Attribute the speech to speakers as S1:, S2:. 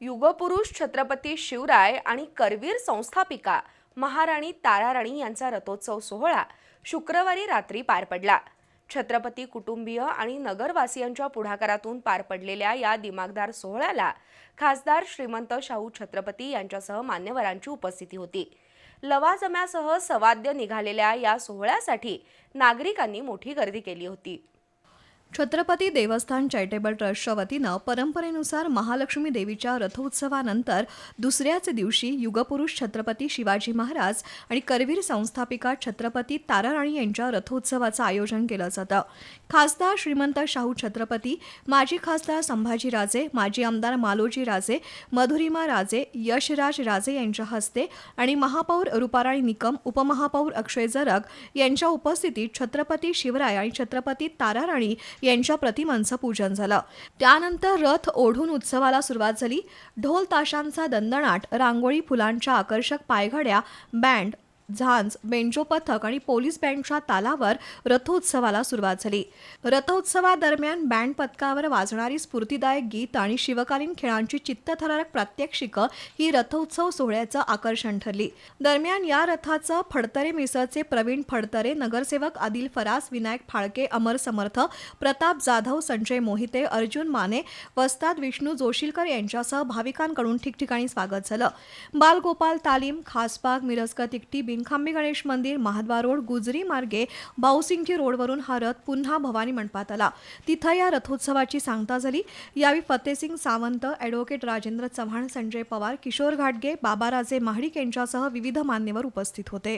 S1: युगपुरुष छत्रपती शिवराय आणि करवीर संस्थापिका महाराणी ताराराणी यांचा रथोत्सव सोहळा शुक्रवारी रात्री पार पडला। छत्रपती कुटुंबीय आणि नगरवासियांच्या पुढाकारातून पार पडलेल्या या दिमागदार सोहळ्याला खासदार श्रीमंत शाहू छत्रपती यांच्यासह मान्यवरांची उपस्थिती होती। लवाजम्यासह सवाद्य निघालेल्या या सोहळ्यासाठी नागरिकांनी मोठी गर्दी केली होती।
S2: छत्रपती देवस्थान चॅरिटेबल ट्रस्टच्या वतीनं परंपरेनुसार महालक्ष्मी देवीच्या रथोत्सवानंतर दुसऱ्याच दिवशी युगपुरुष छत्रपती शिवाजी महाराज आणि करवीर संस्थापिका छत्रपती ताराराणी यांच्या रथोत्सवाचं आयोजन केलं जातं। खासदार श्रीमंत शाहू छत्रपती, माजी खासदार संभाजी राजे, माजी आमदार मालोजी राजे, मधुरिमा राजे, यशराज राजे यांच्या हस्ते आणि महापौर रूपाराणी निकम, उपमहापौर अक्षय जरग यांच्या उपस्थितीत छत्रपती शिवराय आणि छत्रपती ताराराणी यांच्या प्रतिमांचं पूजन झालं। त्यानंतर रथ ओढून उत्सवाला सुरुवात झाली। ढोल ताशांचा दणदणाट, रांगोळी, फुलांच्या आकर्षक पायघड्या, बँड, झांज, बेंजो पथक आणि पोलीस बँडच्या तालावर रथोत्सवाला सुरुवात झाली। रथोत्सवादरम्यान बँड पथकावर वाजणारी स्फूर्तिदायक गीत आणि शिवकालीन खेळांची चित्तथरारक प्रात्यक्षिकं ही रथोत्सव सोहळ्याचं आकर्षण ठरली। दरम्यान या रथाचं फडतरे मिसळचे प्रवीण फडतरे, नगरसेवक आदिल फरास, विनायक फाळके, अमर समर्थ, प्रताप जाधव, संजय मोहिते, अर्जुन माने, वस्ताद विष्णू जोशीलकर यांच्यासह भाविकांकडून ठिकठिकाणी स्वागत झालं। बालगोपाल तालीम, खासबाग, मिरजगा तिकटी, बिनखांबी गणेश मंदिर, महाद्वार रोड, गुजरी मार्गे बाऊसिंगटी रोडवरून हा रथ पुन्हा भवानी मंडपात आला। तिथं या रथोत्सवाची सांगता झाली। यावेळी फतेसिंग सावंत, ॲडव्होकेट राजेंद्र चव्हाण, संजय पवार, किशोर घाटगे, बाबाराजे महाडिक यांच्यासह विविध मान्यवर उपस्थित होते।